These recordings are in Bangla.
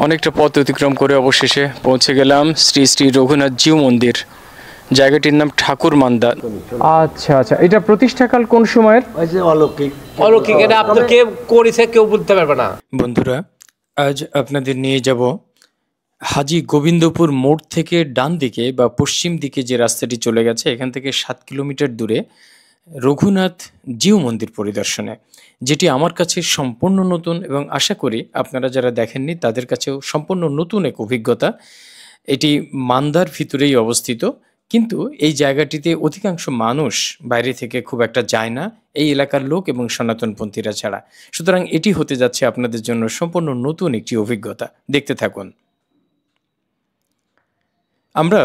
অনেকটা পথ অতিক্রম করে অবশেষে পৌঁছে গেলাম শ্রী শ্রী রঘুনাথ জিউ মন্দির। জায়গাটির নাম ঠাকুর মান্দার। আচ্ছা আচ্ছা, এটা প্রতিষ্ঠাকাল কোন সময়ের? অলৌকিক। অলৌকিক, এটা আপনার কে করেছে কেউ বলতে পারবে না। বন্ধুরা, আজ আপনাদের নিয়ে যাব হাজি গোবিন্দপুর মোড় থেকে ডান দিকে বা পশ্চিম দিকে যে রাস্তাটি চলে গেছে, এখান থেকে 7 কিলোমিটার দূরে রঘুনাথ জিউ মন্দির পরিদর্শনে, যেটি আমার কাছে সম্পূর্ণ নতুন এবং আশা করি আপনারা যারা দেখেননি তাদের কাছেও সম্পূর্ণ নতুন এক অভিজ্ঞতা। এটি মান্দার ভিতরেই অবস্থিত, কিন্তু এই জায়গাটিতে অধিকাংশ মানুষ বাইরে থেকে খুব একটা যায় না, এই এলাকার লোক এবং সনাতনপন্থীরা ছাড়া। সুতরাং এটি হতে যাচ্ছে আপনাদের জন্য সম্পূর্ণ নতুন একটি অভিজ্ঞতা। দেখতে থাকুন। আমরা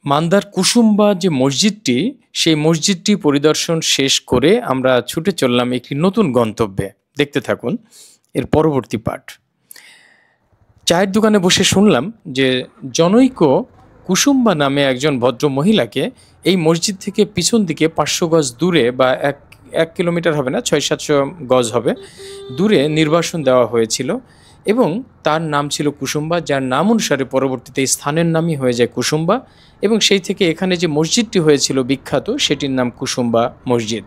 মান্দার কুসুম্বা যে মসজিদটি, সেই মসজিদটি পরিদর্শন শেষ করে আমরা ছুটে চললাম একটি নতুন গন্তব্যে। দেখতে থাকুন এর পরবর্তী পাঠ। চায়ের দোকানে বসে শুনলাম যে জনৈক কুসুম্বা নামে একজন ভদ্র মহিলাকে এই মসজিদ থেকে পিছন দিকে 500 গজ দূরে, বা এক কিলোমিটার হবে না, 600-700 গজ হবে দূরে নির্বাসন দেওয়া হয়েছিল, এবং তার নাম ছিল কুসুম্বা, যার নাম অনুসারে পরবর্তীতে এই স্থানের নামই হয়ে যায় কুসুম্বা, এবং সেই থেকে এখানে যে মসজিদটি হয়েছিল বিখ্যাত, সেটির নাম কুসুম্বা মসজিদ।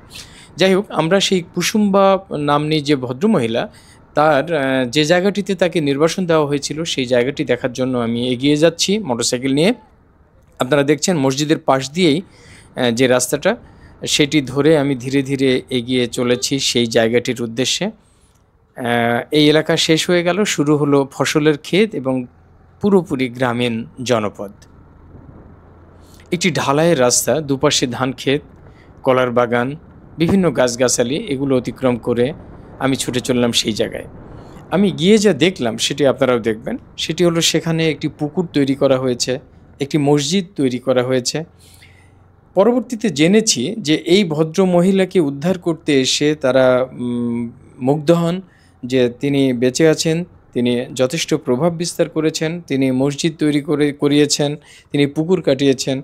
যাই হোক, আমরা সেই কুসুম্বা নামনি যে ভদ্রমহিলা, তার যে জায়গাটিতে তাকে নির্বাসন দেওয়া হয়েছিল সেই জায়গাটি দেখার জন্য আমি এগিয়ে যাচ্ছি মোটরসাইকেল নিয়ে। আপনারা দেখছেন মসজিদের পাশ দিয়েই যে রাস্তাটা, সেটি ধরে আমি ধীরে ধীরে এগিয়ে চলেছি সেই জায়গাটির উদ্দেশ্যে। এই এলাকা শেষ হয়ে গেল, শুরু হলো ফসলের ক্ষেত এবং পুরোপুরি গ্রামীণ জনপদ। একটি ঢালাইয়ের রাস্তা, দুপাশে ধান ক্ষেত, কলার বাগান, বিভিন্ন গাছগাছালি, এগুলো অতিক্রম করে আমি ছুটে চললাম সেই জায়গায়। আমি গিয়ে যা দেখলাম সেটি আপনারাও দেখবেন। সেটি হলো সেখানে একটি পুকুর তৈরি করা হয়েছে, একটি মসজিদ তৈরি করা হয়েছে। পরবর্তীতে জেনেছি যে এই ভদ্র মহিলাকে উদ্ধার করতে এসে তারা মুগ্ধ হন যে তিনি বেঁচে আছেন, তিনি যথেষ্ট প্রভাব বিস্তার করেছেন, তিনি মসজিদ তৈরি করিয়েছেন, তিনি পুকুর কাটিয়েছেন,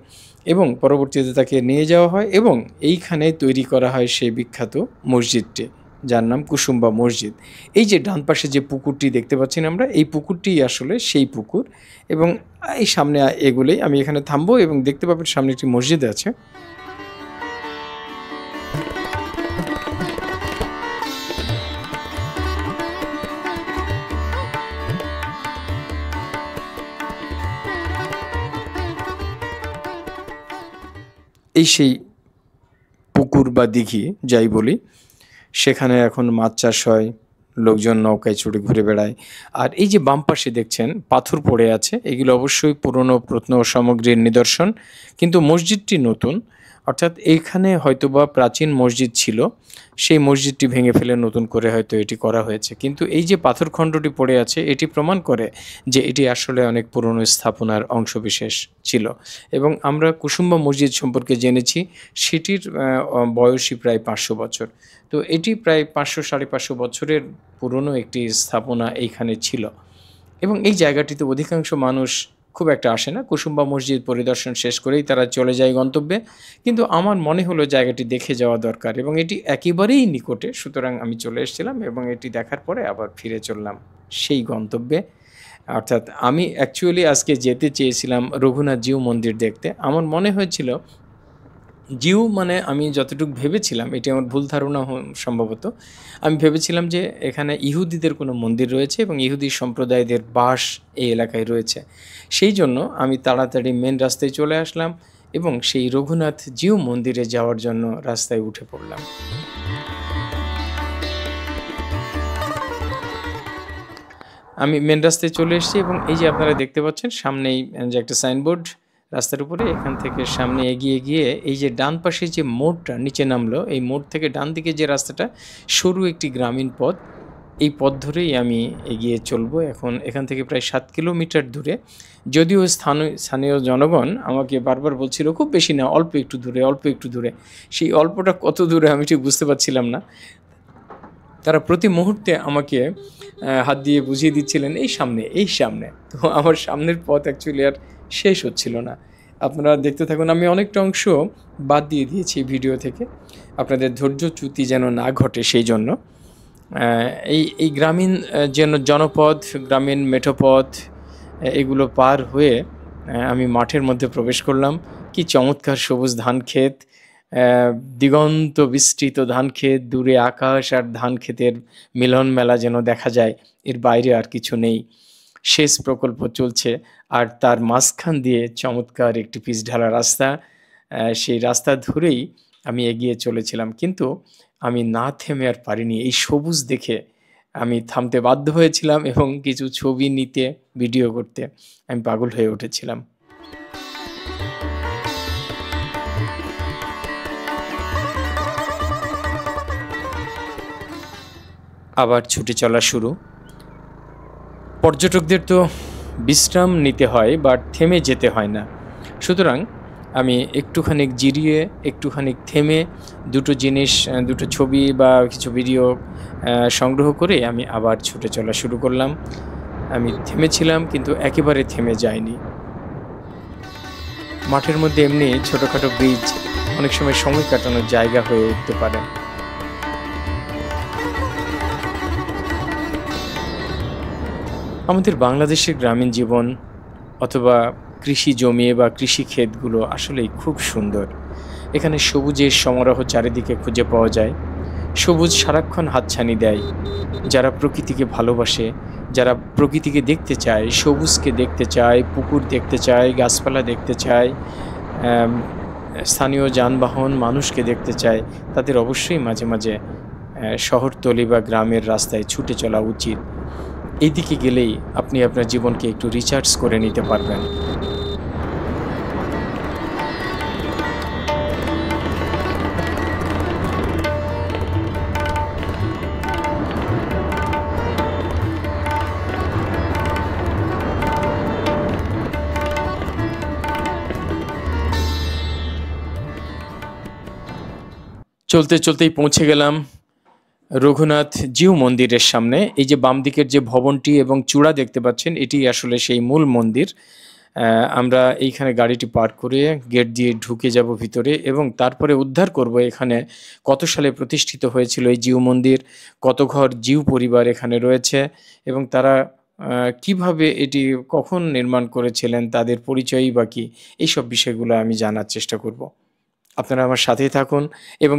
এবং পরবর্তীতে তাকে নিয়ে যাওয়া হয় এবং এইখানে তৈরি করা হয় সেই বিখ্যাত মসজিদটি, যার নাম কুসুম্বা মসজিদ। এই যে ডান পাশে যে পুকুরটি দেখতে পাচ্ছেন আমরা, এই পুকুরটি আসলে সেই পুকুর। এবং এই সামনে এগুলোই আমি এখানে থামবো এবং দেখতে পাবেন সামনে একটি মসজিদ আছে। এই সেই পুকুর বা দিঘি যাই বলি, সেখানে এখন মাছ চাষ হয়, লোকজন নৌকায় চড়ে ঘুরে বেড়ায়। আর এই যে বাম পাশে দেখছেন পাথর পড়ে আছে, এগুলো অবশ্যই পুরনো প্রত্নসামগ্রীর নিদর্শন, কিন্তু মসজিদটি নতুন, অর্থাৎ এইখানে হয়তোবা প্রাচীন মসজিদ ছিল, সেই মসজিদটি ভেঙে ফেলে নতুন করে হয়তো এটি করা হয়েছে। কিন্তু এই যে পাথরখণ্ডটি পড়ে আছে, এটি প্রমাণ করে যে এটি আসলে অনেক পুরনো স্থাপনার অংশবিশেষ ছিল। এবং আমরা কুসুম্বা মসজিদ সম্পর্কে জেনেছি সেটির বয়সই প্রায় 500 বছর। তো এটি প্রায় 500-550 বছরের পুরনো একটি স্থাপনা এইখানে ছিল, এবং এই জায়গাটিতে অধিকাংশ মানুষ খুব একটা আসে না। কুসুম্বা মসজিদ পরিদর্শন শেষ করেই তারা চলে যায় গন্তব্যে, কিন্তু আমার মনে হলো জায়গাটি দেখে যাওয়া দরকার, এবং এটি একেবারেই নিকটে। সুতরাং আমি চলে এসেছিলাম এবং এটি দেখার পরে আবার ফিরে চললাম সেই গন্তব্যে। অর্থাৎ আমি অ্যাকচুয়ালি আজকে যেতে চেয়েছিলাম রঘুনাথ জিউ মন্দির দেখতে। আমার মনে হয়েছিল জিউ মানে, আমি যতটুকু ভেবেছিলাম, এটি আমার ভুল ধারণা সম্ভবত, আমি ভেবেছিলাম যে এখানে ইহুদিদের কোনো মন্দির রয়েছে এবং ইহুদি সম্প্রদায়দের বাস এই এলাকায় রয়েছে। সেই জন্য আমি তাড়াতাড়ি মেন রাস্তায় চলে আসলাম এবং সেই রঘুনাথ জিউ মন্দিরে যাওয়ার জন্য রাস্তায় উঠে পড়লাম। আমি মেন রাস্তায় চলে এসেছি এবং এই যে আপনারা দেখতে পাচ্ছেন সামনেই যে একটা সাইনবোর্ড রাস্তার উপরে, এখান থেকে সামনে এগিয়ে গিয়ে এই যে ডান পাশে যে মোড়টা নিচে নামলো, এই মোড় থেকে ডান দিকে যে রাস্তাটা, সরু একটি গ্রামীণ পথ, এই পথ ধরেই আমি এগিয়ে চলবো। এখন এখান থেকে প্রায় 7 কিলোমিটার দূরে, যদিও স্থানীয় জনগণ আমাকে বারবার বলছিল খুব বেশি না, অল্প একটু দূরে, অল্প একটু দূরে। সেই অল্পটা কত দূরে আমি ঠিক বুঝতে পারছিলাম না। তারা প্রতি মুহূর্তে আমাকে হাত দিয়ে বুঝিয়ে দিচ্ছিলেন এই সামনে, এই সামনে। তো আমার সামনের পথ অ্যাকচুয়ালি আর শেষ হচ্ছিল না। আপনারা দেখতে থাকুন। আমি অনেকটা অংশ বাদ দিয়ে দিয়েছি ভিডিও থেকে, আপনাদের ধৈর্যচ্যুতি যেন না ঘটে সেই জন্য। এই গ্রামীণ জনপদ, গ্রামীণ মেঠোপথ এগুলো পার হয়ে আমি মাঠের মধ্যে প্রবেশ করলাম। কি চমৎকার সবুজ ধান ক্ষেত, দিগন্ত বিস্তৃত ধান ক্ষেত, দূরে আকাশ আর ধান ক্ষেতের মিলন মেলা যেন দেখা যায়, এর বাইরে আর কিছু নেই। সেচ প্রকল্প চলছে আর তার মাঝখান দিয়ে চমৎকার একটি পিচ ঢালা রাস্তা। সেই রাস্তা ধরেই আমি এগিয়ে চলেছিলাম, কিন্তু আমি না থেমে আর পারিনি। এই সবুজ দেখে আমি থামতে বাধ্য হয়েছিলাম এবং কিছু ছবি নিতে, ভিডিও করতে আমি পাগল হয়ে উঠেছিলাম। আবার ছুটে চলা শুরু। পর্যটকদের তো বিশ্রাম নিতে হয়, বাট থেমে যেতে হয় না। সুতরাং আমি একটুখানি জিরিয়ে, একটুখানি থেমে দুটো জিনিস, দুটো ছবি বা কিছু ভিডিও সংগ্রহ করে আমি আবার ছুটে চলা শুরু করলাম। আমি থেমেছিলাম, কিন্তু একেবারে থেমে যাইনি। মাঠের মধ্যে এমনি ছোটোখাটো ব্রিজ অনেক সময় কাটানোর জায়গা হয়ে উঠতে পারে। আমাদের বাংলাদেশের গ্রামীণ জীবন অথবা কৃষি জমি বা কৃষি ক্ষেতগুলো আসলেই খুব সুন্দর। এখানে সবুজের সমারোহ চারিদিকে খুঁজে পাওয়া যায়। সবুজ সারাক্ষণ হাতছানি দেয়। যারা প্রকৃতিকে ভালোবাসে, যারা প্রকৃতিকে দেখতে চায়, সবুজকে দেখতে চায়, পুকুর দেখতে চায়, গাছপালা দেখতে চায়, স্থানীয় যানবাহন মানুষকে দেখতে চায়, তাদের অবশ্যই মাঝে মাঝে শহরতলি বা গ্রামের রাস্তায় ছুটে চলা উচিত। এই দিকে গেলেই আপনি আপনার জীবনকে একটু রিচার্জ করে নিতে পারবেন। চলতে চলতেই পৌঁছে গেলাম রঘুনাথ জিউ মন্দিরের সামনে। এই যে বাম দিকের যে ভবনটি এবং চূড়া দেখতে পাচ্ছেন, এটি আসলে সেই মূল মন্দির। আমরা এইখানে গাড়িটি পার্ক করে গেট দিয়ে ঢুকে যাব ভিতরে এবং তারপরে উদ্ধার করব এখানে কত সালে প্রতিষ্ঠিত হয়েছিল এই জিউ মন্দির, কত ঘর জিউ পরিবার এখানে রয়েছে এবং তারা কিভাবে এটি কখন নির্মাণ করেছিলেন, তাদের পরিচয়ই বা কী, এইসব বিষয়গুলো আমি জানার চেষ্টা করব। আপনারা আমার সাথেই থাকুন এবং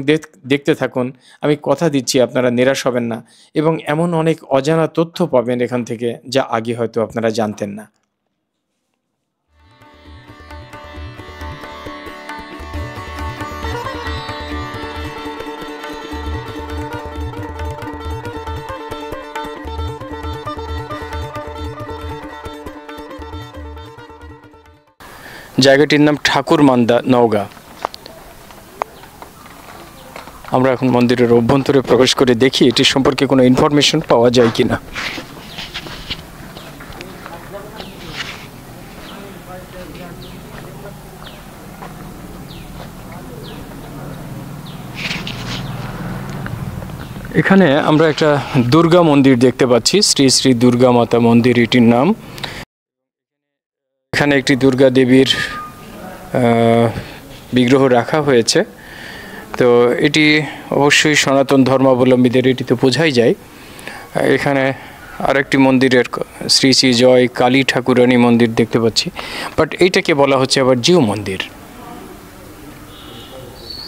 দেখতে থাকুন। আমি কথা দিচ্ছি আপনারা নিরাশ হবেন না এবং এমন অনেক অজানা তথ্য পাবেন এখান থেকে যা আগে হয়তো আপনারা জানতেন না। জায়গাটির নাম ঠাকুরমান্দা, নওগাঁ। আমরা এখন মন্দিরের অভ্যন্তরে প্রবেশ করে দেখি এটির সম্পর্কে কোনো ইনফরমেশন পাওয়া যায় কিনা। এখানে আমরা একটা দুর্গা মন্দির দেখতে পাচ্ছি, শ্রী শ্রী দুর্গা মাতা মন্দির এটির নাম। এখানে একটি দুর্গা দেবীর বিগ্রহ রাখা হয়েছে। তো এটি অবশ্যই সনাতন ধর্মাবলম্বীদের, এটি তো বোঝাই যায়। এখানে আরেকটি মন্দিরের শ্রী শ্রী জয় কালী ঠাকুরানী মন্দির দেখতে পাচ্ছি, বাট এইটাকে বলা হচ্ছে আবার জিউ মন্দির।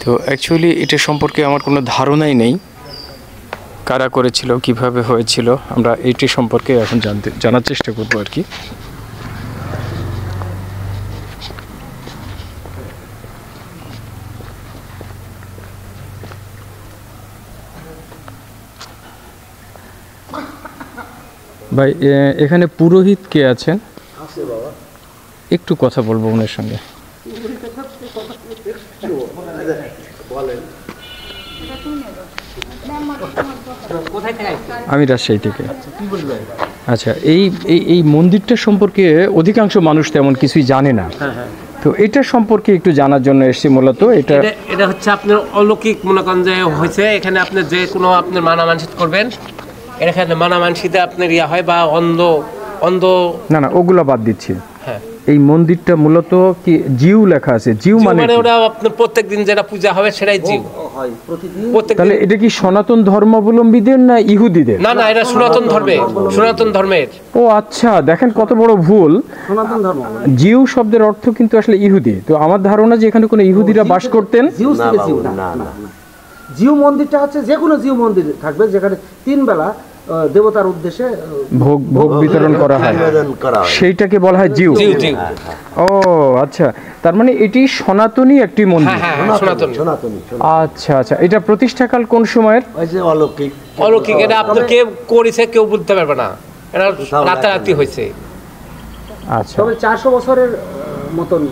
তো অ্যাকচুয়ালি এটা সম্পর্কে আমার কোনো ধারণাই নেই, কারা করেছিল, কিভাবে হয়েছিল। আমরা এইটি সম্পর্কে এখন জানার চেষ্টা করবো আর কি। ভাই, এখানে পুরোহিত কে আছেন? একটু কথা বলবো ওনার সঙ্গে। আমি রাজশাহী থেকে। আচ্ছা, এই মন্দিরটা সম্পর্কে অধিকাংশ মানুষ তেমন কিছুই জানে না। তো এটা সম্পর্কে একটু জানার জন্য এসেছি মূলত। এটা হচ্ছে আপনার অলৌকিক মনে করেন যে হয়েছে এখানে। আপনি যে কোনো আপনার মানা মানসিক করবেন, এখানে মানা মানসিতে আপনার ইয়া হয় বা অন্ধ না ওগুলো বাদ দিচ্ছি। হ্যাঁ, এই মন্দিরটা মূলত কি জিউ লেখা আছে? জিউ মানে ওটা আপনার প্রত্যেকদিন যেটা পূজা হবে সেটাই জিউ। হয় প্রতিদিন। তাহলে এটা কি সনাতন ধর্মাবলম্বীদের না ইহুদিদের? না না, এটা সনাতন ধর্মের। ও আচ্ছা, দেখেন কত বড় ভুল। সনাতন ধর্ম জিউ শব্দের অর্থ কিন্তু আসলে ইহুদি। তো আমার ধারণা যে এখানে কোনো ইহুদিরা বাস করতেন। জিউ মন্দিরটা হচ্ছে যে কোনো জিউ মন্দির থাকবে যেখানে 3 বেলা দেবতার উদ্দেশ্যে ভোগ বিতরণ করা হয়, সেইটাকে বলা হয় জিউ। ও আচ্ছা, তার মানে এটি সনাতনী একটি মন্দির। সনাতনী। আচ্ছা আচ্ছা, এটা প্রতিষ্ঠাকাল কোন সময়ের? ওই যে অলৌকিক, এটা আপনি কেউ করেছে কেউ বলতে পারবে না, এটা রাতারাতি হয়েছে। আচ্ছা, তবে 400 বছরের মতন।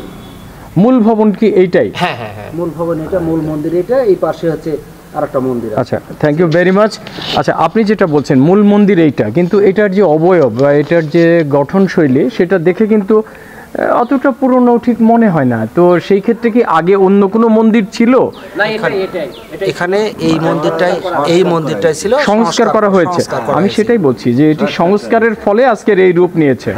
মূল ভবন কি এইটাই? হ্যাঁ, মূল ভবন এটা, মূল মন্দির এটা, এই পাশে হচ্ছে আরেকটা মন্দির। আচ্ছা, থ্যাংক ইউ ভেরি মাচ। আচ্ছা, আপনি যেটা বলছেন মূল মন্দির এইটা, কিন্তু এটার যে অবয়ব বা এটার যে গঠনশৈলী সেটা দেখে কিন্তু অতটা পুরনো ঠিক মনে হয় না। তো সেই ক্ষেত্রে কি আগে অন্য কোনো মন্দির ছিল? এখানে এই মন্দিরটাই ছিল, সংস্কার করা হয়েছে। আমি সেটাই বলছি যে এটি সংস্কারের ফলে আজকের এই রূপ নিয়েছে।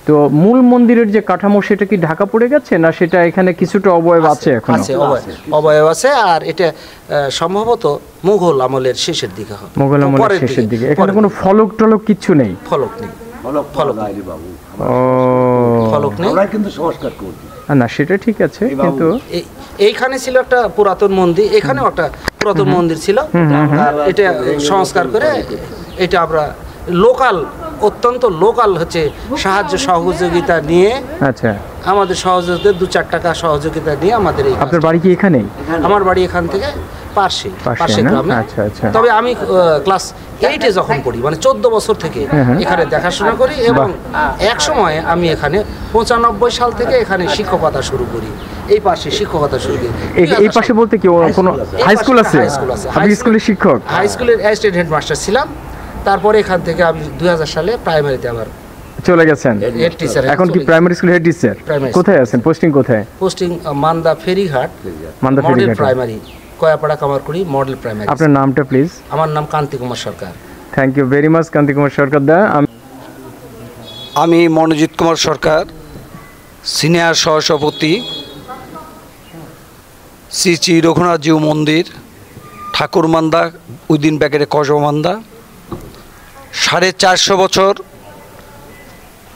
তো মূল মন্দিরের যে কাঠামো সেটা কি ঢাকা পড়ে গেছে না সেটা এখানে কিছুটা অবয়ব আছে? এখন অবয়ব আছে, আর এটা সম্ভবত মুঘল আমলের শেষের দিকে হবে। মুঘল আমলের শেষের দিকে। এখানে কোনো ফলক টলক কিছু নেই? ফলক নেই। না সেটা ঠিক আছে, কিন্তু এইখানে ছিল একটা পুরাতন মন্দির, এখানেও একটা পুরাতন মন্দির ছিল, এটা সংস্কার করে এটা আমরা অত্যন্ত লোকাল হচ্ছে সাহায্য সহযোগিতা নিয়ে, আচ্ছা আমাদের সহযোগিতা 2-4 টাকা সহযোগিতা নিয়ে আমাদের এই। আপনার বাড়ি কি এখানেই? আমার বাড়ি এখান থেকে পাশে গ্রামে। আচ্ছা আচ্ছা। তবে আমি ক্লাস 8-এ যখন পড়ি, মানে 14 বছর থেকে এখানে দেখাশোনা করি, এবং এক সময় আমি এখানে 95 সাল থেকে এখানে শিক্ষকতা শুরু করি। এই পাশে শিক্ষকতা শুরু করি। এই পাশে বলতে কি কোনো হাই স্কুল আছে? আপনি স্কুলের শিক্ষক? হাই স্কুলের অ্যাসিস্ট্যান্ট হেডমাস্টার ছিলাম। তারপরে এখান থেকে আমি 2000 সালে প্রাইমারিতে আবার চলে গেছেন। Head teacher. এখন কি প্রাইমারি স্কুল হেড টিচার? কোথায় আছেন? পোস্টিং কোথায়? পোস্টিং মান্দা ফেরিঘাট model primary, Koyapara কামারকুড়ি model primary. আপনার নামটা প্লিজ? আমার নাম কান্তি কুমার সরকার। থ্যাংক ইউ ভেরি মাচ কান্তি কুমার সরকার দা। আমি মনোজিৎ কুমার সরকার, সিনিয়র সহসভাপতি, শ্রী শ্রী রঘুনাথ জিউ মন্দির, ঠাকুরমান্দা, উইদিন ব্যাকেটে কসবামান্দা। 450 বছর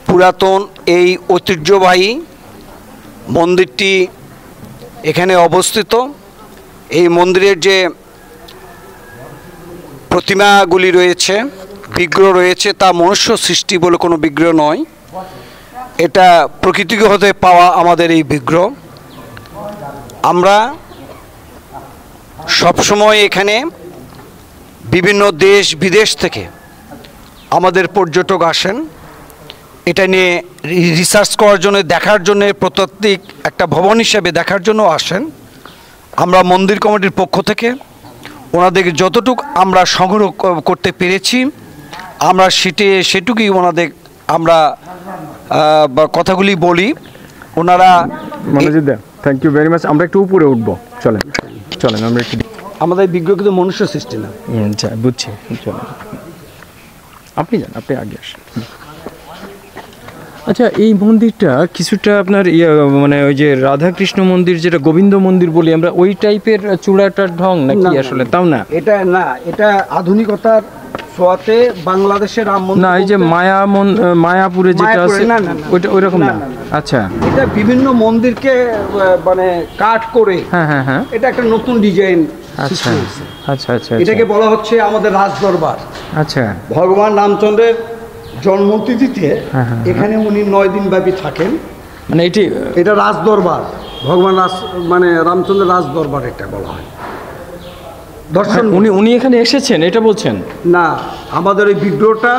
পুরাতন এই ঐতিহ্যবাহী মন্দিরটি এখানে অবস্থিত। এই মন্দিরের যে প্রতিমাগুলি রয়েছে, বিগ্রহ রয়েছে, তা মনুষ্য সৃষ্টি বলে কোনো বিগ্রহ নয়, এটা প্রকৃতিগত পাওয়া আমাদের এই বিগ্রহ। আমরা সবসময় এখানে বিভিন্ন দেশ বিদেশ থেকে আমাদের পর্যটক আসেন, এটা নিয়ে রিসার্চ করার জন্য, দেখার জন্য, প্রত্যাত্মিক একটা ভবন হিসেবে দেখার জন্য আসেন। আমরা মন্দির কমিটির পক্ষ থেকে ওনাদের যতটুকু আমরা সংগ্রহ করতে পেরেছি আমরা সেটুকুই ওনাদের আমরা কথাগুলি বলি। ওনারা মনোজিৎ দা, থ্যাংক ইউ ভেরি মাচ। আমরা একটু উপরে উঠবো, চলেন আমরা একটু। আমাদের বিগ্রহ কিন্তু মনুষ্য সৃষ্টি না। আচ্ছা, বুঝছি, চলেন আপনি যান, আপনি আগে আসেন। আচ্ছা, এই মন্দিরটা কিছুটা আপনার মানে ওই যে রাধাকৃষ্ণ মন্দির যেটা গোবিন্দ মন্দির বলি আমরা, ওই টাইপের চূড়াটার ঢং নাকি? আসলে তাও না, এটা আধুনিকতার ছোঁয়াতে বাংলাদেশের রাম মন্দির না, এই যে মায়াপুরে যেটা আছে ওইটা ওইরকম না। আচ্ছা, এটা বিভিন্ন মন্দিরকে মানে কাট করে, হ্যাঁ, এটা একটা নতুন ডিজাইন। আচ্ছা আচ্ছা আচ্ছা, এটাকে বলা হচ্ছে আমাদের রাজদরবার। আচ্ছা, ভগবান রামচন্দ্রের জন্মতিথিতে এখানে উনি 9 দিন ব্যাপী থাকেন। মানে এটা রাজদরবার, ভগবান মানে রামচন্দ্রের রাজদরবার এটা বলা হয়। দর্শন উনি এখানে এসেছেন এটা বলছেন? না, আমাদের এই বিগ্রহটা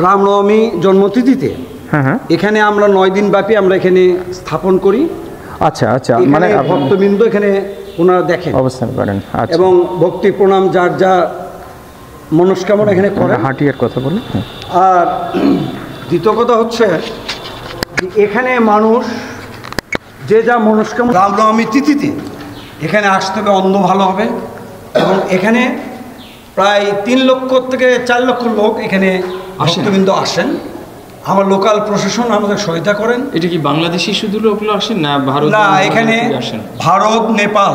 রামনবমী জন্মতিথিতে এখানে আমরা 9 দিন ব্যাপী আমরা এখানে স্থাপন করি। আচ্ছা আচ্ছা, মানে ভক্তবৃন্দ এখানে ওনারা দেখেন, অবস্থান করেন, এবং ভক্তি প্রণাম যার যা মনস্কামনা এখানে করেন। হাটিয়ার কথা বলি। আর দ্বিতীয় কথা হচ্ছে এখানে মানুষ যে যা মনস্কামনা, রামনবমী তিথিতে এখানে আসতে হবে, অন্ধ ভালো হবে। এবং এখানে প্রায় 3 লক্ষ থেকে 4 লক্ষ লোক এখানে ভক্তবৃন্দ আসেন। আমার লোকাল প্রশাসন আমাদের সহায়তা করেন। এটা কি বাংলাদেশি শুধু লোকগুলো আসেন না ভারত? না, এখানে ভারত, নেপাল,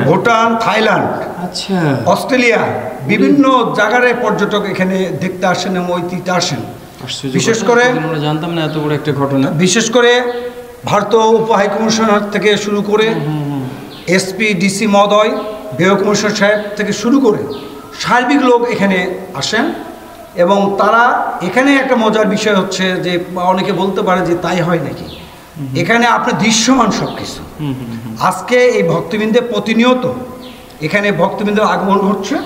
ভুটান, থাইল্যান্ড, আচ্ছা, অস্ট্রেলিয়া, বিভিন্ন জায়গার পর্যটক এখানে দেখতে আসেন এবং ঐতিহ্য আসেন। বিশেষ করে আমরা জানতাম না এত বড় একটা ঘটনা। বিশেষ করে ভারতীয় উপ হাইকমিশনার থেকে শুরু করে এসপি, ডিসি মহোদয়, ব্যয় কমিশনার সাহেব থেকে শুরু করে সার্বিক লোক এখানে আসেন এবং তারা এখানে একটা মজার বিষয় হচ্ছে যে অনেকে বলতে পারে যে তাই হয় নাকি, এখানে আপনার দৃশ্যমান সব কিছু। আজকে এই ভক্তবৃন্দে প্রতিনিয়ত এখানে ভক্তবৃন্দের আগমন ঘটছে।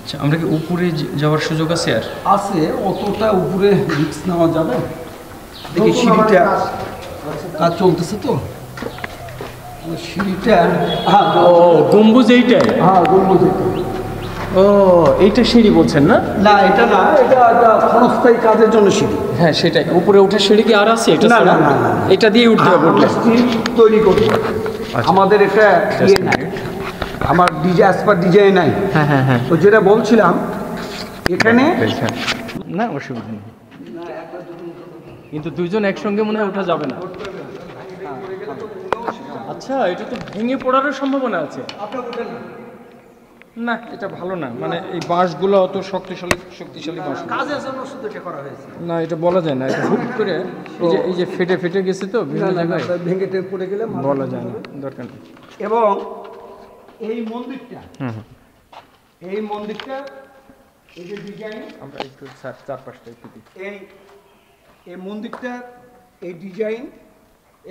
আচ্ছা, আমরা কি উপরে যাওয়ার সুযোগ আছে? আর আছে, অতটা উপরে রিস্ক নেওয়া যাবে? দেখি সিঁড়িটা কাজ চলতেছে তো, সিঁড়িটা গম্বুজ এইটাই? হ্যাঁ, গম্বুজ এইটাই। ও, এইটা সিঁড়ি বলছেন না? না, এটা না, এটা ক্ষণস্থায়ী কাজের জন্য সিঁড়ি। হ্যাঁ, সেটাই। উপরে ওঠার সিঁড়ি কি আর আছে? এটা না না না, এটা দিয়ে উঠতে হবে। তৈরি করি আমাদের এটা ইয়ে নাই, আমার ডিজাইন নাই। হ্যাঁ হ্যাঁ হ্যাঁ, তো যেটা বলছিলাম এখানে না অসুবিধা নেই, কিন্তু দুইজন একসঙ্গে মনে হয় ওঠা যাবে না। আচ্ছা, এটা তো ভেঙে পড়ারও সম্ভাবনা আছে। না, এটা ভালো না, মানে এই বাঁশগুলো অত শক্তিশালী বাঁশ কাজের জন্য শুধু এটা করা হয়েছে। না, এটা বলা যায় না। এটা হুট করে এই যে ফেটে গেছে তো বিভিন্ন জায়গায়, ভেঙে পড়ে গেলে বলা যায় না, দরকার নেই। এবং এই মন্দিরটা এই যে ডিজাইন, আমরা একটু চারপাশটা একটু দিই। এই মন্দিরটা এই ডিজাইন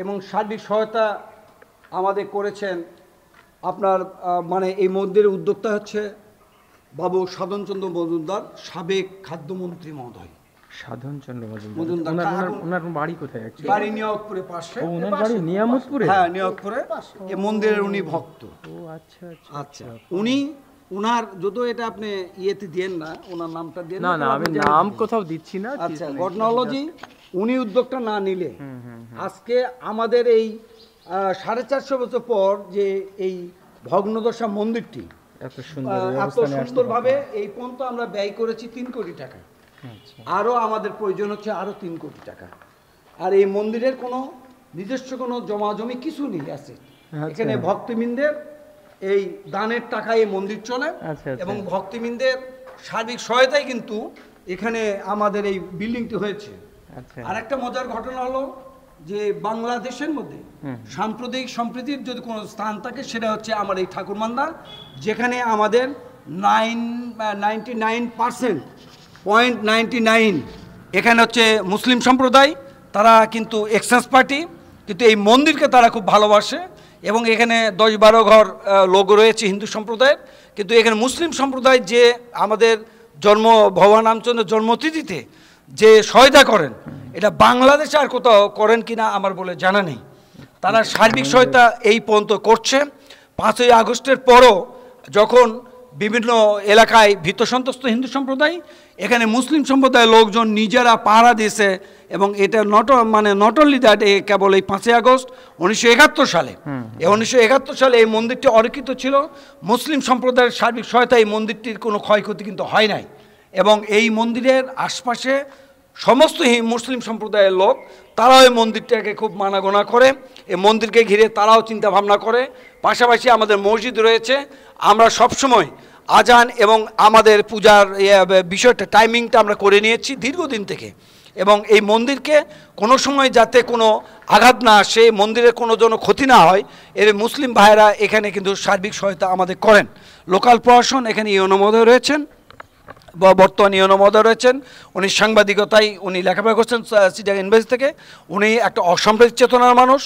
এবং সার্বিক সহায়তা আমাদের করেছেন আপনার মানে এই মন্দিরের উদ্যোক্তা হচ্ছে বাবু সাধনচন্দ্র মজুমদার, সাবেক খাদ্যমন্ত্রী মহোদয়। সাধনচন্দ্র মজুমদার ওনার বাড়ি কোথায়? বাড়ি নিয়ামতপুরের পাশে। ওনার বাড়ি নিয়ামতপুরে? হ্যাঁ, নিয়ামতপুরে। এই মন্দিরের উনি ভক্ত। ও আচ্ছা আচ্ছা, উনার যদিও এটা আপনি ইয়েতে দেন না, ওনার নামটা দেন না। না, আমি নাম কোথাও দিচ্ছি না। আচ্ছা, ঘটনালজি উনি উদ্যোগটা না নিলে আজকে আমাদের এই 450 বছর পর যে এই ভগ্নদশা মন্দিরটি এত সুন্দরভাবে এই পর্যন্ত আমরা ব্যয় করেছি 3 কোটি টাকা। আরও আমাদের প্রয়োজন হচ্ছে আরও 3 কোটি টাকা। আর এই মন্দিরের কোনো নিজস্ব কোনো জমাজমি কিছু নেই আছে। এখানে ভক্তবৃন্দের এই দানের টাকায় এই মন্দির চলে এবং ভক্তবৃন্দের সার্বিক সহায়তায় কিন্তু এখানে আমাদের এই বিল্ডিংটি হয়েছে। আর একটা মজার ঘটনা হলো যে বাংলাদেশের মধ্যে সাম্প্রদায়িক সম্প্রীতির যদি কোনো স্থান থাকে সেটা হচ্ছে আমার এই ঠাকুরমান্দা, যেখানে আমাদের 99.99 এখানে হচ্ছে মুসলিম সম্প্রদায়। তারা কিন্তু এক্সচেঞ্জ পার্টি, কিন্তু এই মন্দিরকে তারা খুব ভালোবাসে এবং এখানে 10-12 ঘর লোক রয়েছে হিন্দু সম্প্রদায়ের, কিন্তু এখানে মুসলিম সম্প্রদায় যে আমাদের ভগবান রামচন্দ্রের জন্মতিথিতে যে সহায়তা করেন, এটা বাংলাদেশে আর কোথাও করেন কিনা আমার বলে জানা নেই। তারা সার্বিক সহায়তা এই পর্যন্ত করছে। 5ই আগস্টের পরও যখন বিভিন্ন এলাকায় ভীতসন্ত্রস্ত হিন্দু সম্প্রদায়, এখানে মুসলিম সম্প্রদায়ের লোকজন নিজেরা পাহারা দিয়েছে এবং এটা নট অনলি দ্যাট, কেবল এই 5ই আগস্ট 1971 সালে 1971 সালে এই মন্দিরটি অরক্ষিত ছিল। মুসলিম সম্প্রদায়ের সার্বিক সহায়তা এই মন্দিরটির কোনো ক্ষয়ক্ষতি কিন্তু হয় নাই এবং এই মন্দিরের আশপাশে সমস্ত মুসলিম সম্প্রদায়ের লোক তারাও এই মন্দিরটাকে খুব মানাগোনা করে, এই মন্দিরকে ঘিরে তারাও চিন্তা ভাবনা করে। পাশাপাশি আমাদের মসজিদ রয়েছে। আমরা সবসময় আজান এবং আমাদের পূজার বিষয়টা টাইমিংটা আমরা করে নিয়েছি দীর্ঘদিন থেকে, এবং এই মন্দিরকে কোনো সময় যাতে কোনো আঘাত না আসে, মন্দিরের কোনো যেন ক্ষতি না হয়, এর মুসলিম ভাইয়েরা এখানে কিন্তু সার্বিক সহায়তা আমাদের করেন। লোকাল প্রশাসন এখানে ইউনো মহোদয় রয়েছেন, বর্তমানে ইউনো মহোদয় রয়েছেন। উনি সাংবাদিকতায় উনি লেখাপড়া করছেন চিটাগাং ইউনিভার্সিটি থেকে। উনি একটা অসাম্প্রদায়িক চেতনার মানুষ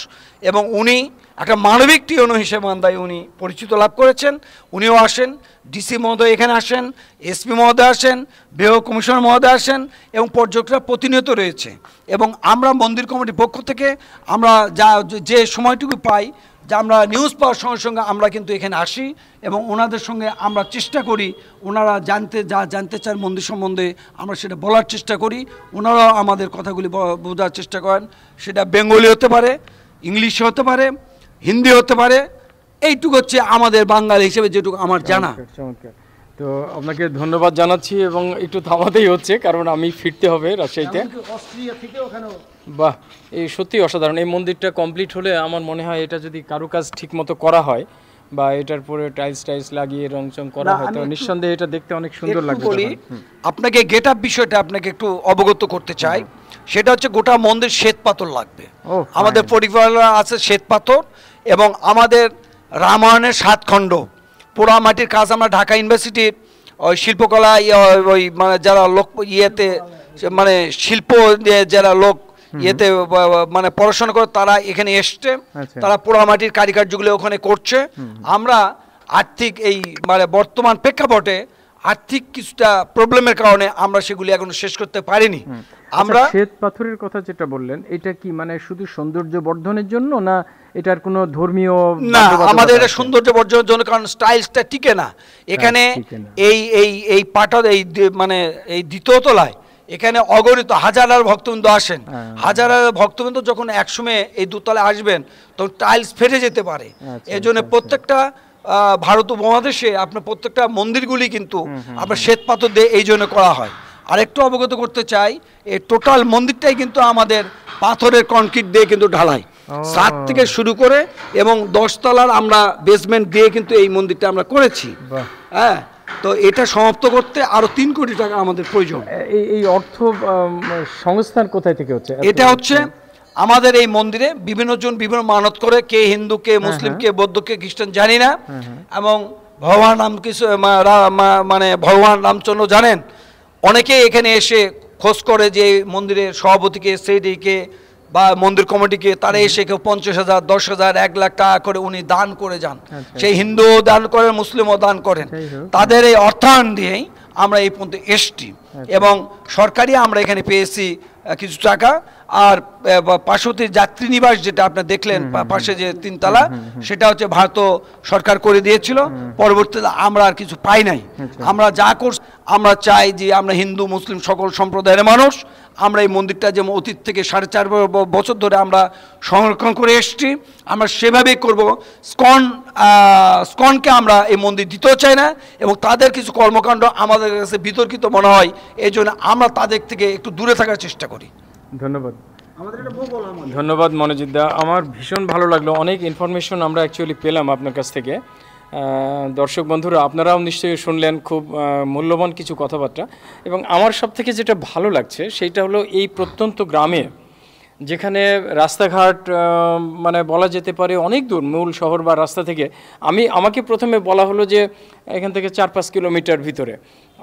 এবং উনি একটা মানবিক টিউনো হিসেবে মান্দায় উনি পরিচিত লাভ করেছেন। উনিও আসেন, ডিসি মহোদয় এখানে আসেন, এসপি মহোদয় আসেন, ব্যয় কমিশনার মহোদয় আসেন এবং পর্যটকরা প্রতিনিয়ত রয়েছে। এবং আমরা মন্দির কমিটির পক্ষ থেকে আমরা যে সময়টুকু পাই, যে আমরা নিউজ পাওয়ার সঙ্গে সঙ্গে আমরা কিন্তু এখানে আসি এবং ওনাদের সঙ্গে আমরা চেষ্টা করি, ওনারা জানতে চান মন্দির সম্বন্ধে আমরা সেটা বলার চেষ্টা করি। ওনারাও আমাদের কথাগুলি বোঝার চেষ্টা করেন। সেটা বেঙ্গলি হতে পারে, ইংলিশে হতে পারে, হিন্দি হতে পারে। এইটুকু হচ্ছে আমাদের বাঙালি হিসেবে যেটুকু আমার জানা। তো আপনাকে ধন্যবাদ জানাচ্ছি এবং একটু থামাতেই হচ্ছে কারণ আমি ফিরতে হবে রাজশাহীতে। অস্ট্রিয়া থেকে ওখানেও বাহ, এই সত্যি অসাধারণ। এই মন্দিরটা কমপ্লিট হলে আমার মনে হয় এটা যদি কারুকাজ ঠিকমতো করা হয় বা এটার পরে টাইলস লাগিয়ে রংচং করা হয় তো নিঃসন্দেহে এটা দেখতে অনেক সুন্দর লাগবে। আপনাকে গেট আপ বিষয়টা আপনাকে একটু অবগত করতে চাই। সেটা হচ্ছে গোটা মন্দির শ্বেত পাথর লাগবে। আমাদের পরিবার আছে শ্বেত পাথর এবং আমাদের রামায়ণের 7 খণ্ড পোড়ামাটির কাজ আমরা ঢাকা ইউনিভার্সিটির ওই শিল্পকলা ওই মানে যারা লোক ইয়েতে মানে শিল্প যারা লোক ইয়েতে মানে পড়াশোনা করে তারা এখানে এসছে, তারা পোড়ামাটির কারিকার্যগুলো ওখানে করছে। আমরা আর্থিক এই মানে বর্তমান প্রেক্ষাপটে আর্থিক কিছুটা প্রবলেমের কারণে আমরা সেগুলি এখনো শেষ করতে পারিনি। আমরা শ্বেত পাথরের কথা যেটা বললেন এটা কি মানে শুধু সৌন্দর্য বর্ধনের জন্য না এটার কোনো ধর্মীয়? না, আমাদের এটা সৌন্দর্য বর্ধনের জন্য, কারণ স্টাইলসটা টিকে না এখানে। এই এই এই পাটা এই মানে এই দ্বিতীয় তলায় এখানে অগণিত হাজার ভক্তবৃন্দ আসেন। হাজার ভক্তবৃন্দ যখন একসময় এই দোতলায় আসবেন তখন টাইলস ফেটে যেতে পারে। এই জন্য প্রত্যেকটা ভারত উপমহাদেশে আপনার প্রত্যেকটা মন্দিরগুলি কিন্তু আপনার শ্বেত পাথর দিয়ে এই জন্য করা হয়। আরেকটু অবগত করতে চাই, এই টোটাল মন্দিরটাই কিন্তু আমাদের পাথরের কনক্রিট দিয়ে কিন্তু ঢালাই, ছাদ থেকে শুরু করে এবং 10 তলার আমরা বেসমেন্ট দিয়ে কিন্তু এই মন্দিরটা আমরা করেছি। হ্যাঁ, তো এটা সমাপ্ত করতে আরো 3 কোটি টাকা আমাদের প্রয়োজন। এই অর্থ সংস্থান কোথায় থেকে হচ্ছে? এটা হচ্ছে আমাদের এই মন্দিরে বিভিন্ন জন বিভিন্ন মানত করে, কে হিন্দু, কে মুসলিম, কে বৌদ্ধ, কে খ্রিস্টান জানি না, এবং ভগবান রাম কিছু মানে ভগবান রামচন্দ্র জানেন। অনেকে এখানে এসে খোঁজ করে যে মন্দিরের সভাপতিকে, সেটিকে বা মন্দির কমিটিকে, তারা এসে কেউ 50,000, 10,000, 1 লাখ টাকা করে উনি দান করে যান। সেই হিন্দুও দান করেন, মুসলিমও দান করেন। তাদের এই অর্থায়ন দিয়েই আমরা এই পর্যন্ত এসছি এবং সরকারি আমরা এখানে পেয়েছি কিছু টাকা। আর পার্শ্ববর্তী যাত্রী নিবাস যেটা আপনি দেখলেন পাশে যে 3 তলা, সেটা হচ্ছে ভারত সরকার করে দিয়েছিল। পরবর্তীতে আমরা আর কিছু পাই নাই। আমরা যা করছি, আমরা চাই যে আমরা হিন্দু মুসলিম সকল সম্প্রদায়ের মানুষ আমরা এই মন্দিরটা যেমন অতীত থেকে 4.5 বছর ধরে আমরা সংরক্ষণ করে এসেছি, আমরা সেভাবেই করব। স্কনকে আমরা এই মন্দির দিতেও চাই না এবং তাদের কিছু কর্মকাণ্ড আমাদের কাছে বিতর্কিত মনে হয়, এই জন্য আমরা তাদের থেকে একটু দূরে থাকার চেষ্টা করি। ধন্যবাদ, ধন্যবাদ মনোজিৎ দা। আমার ভীষণ ভালো লাগলো, অনেক ইনফরমেশন আমরা অ্যাকচুয়ালি পেলাম আপনার কাছ থেকে। দর্শক বন্ধুরা আপনারাও নিশ্চয়ই শুনলেন খুব মূল্যবান কিছু কথাবার্তা। এবং আমার সব থেকে যেটা ভালো লাগছে সেইটা হলো এই প্রত্যন্ত গ্রামে যেখানে রাস্তাঘাট মানে বলা যেতে পারে অনেক দূর মূল শহর বা রাস্তা থেকে। আমাকে প্রথমে বলা হলো যে এখান থেকে 4-5 কিলোমিটার ভিতরে,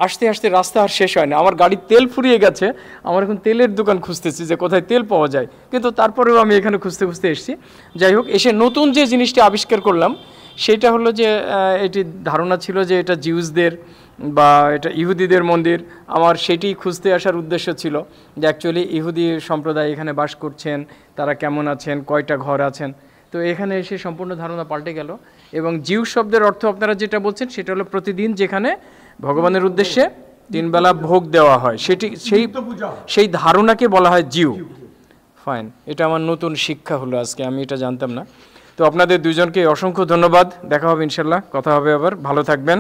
আসতে আসতে রাস্তা আর শেষ হয় না। আমার গাড়ির তেল ফুরিয়ে গেছে, আমার এখন তেলের দোকান খুঁজতেছি যে কোথায় তেল পাওয়া যায়, কিন্তু তারপরেও আমি এখানে খুঁজতে খুঁজতে এসেছি। যাই হোক, এসে নতুন যে জিনিসটি আবিষ্কার করলাম সেটা হলো যে এটি ধারণা ছিল যে এটা জিউসদের বা এটা ইহুদিদের মন্দির। আমার সেটি খুঁজতে আসার উদ্দেশ্য ছিল যে অ্যাকচুয়ালি ইহুদি সম্প্রদায় এখানে বাস করছেন, তারা কেমন আছেন, কয়টা ঘর আছেন। তো এখানে এসে সম্পূর্ণ ধারণা পাল্টে গেল। এবং জিউ শব্দের অর্থ আপনারা যেটা বলছেন সেটা হলো প্রতিদিন যেখানে ভগবানের উদ্দেশ্যে 3 বেলা ভোগ দেওয়া হয়, সেই ধারণাকে বলা হয় জিউ। ফাইন, এটা আমার নতুন শিক্ষা হলো আজকে, আমি এটা জানতাম না। তো আপনাদের দুজনকে অসংখ্য ধন্যবাদ। দেখা হবে ইনশাল্লাহ, কথা হবে আবার। ভালো থাকবেন।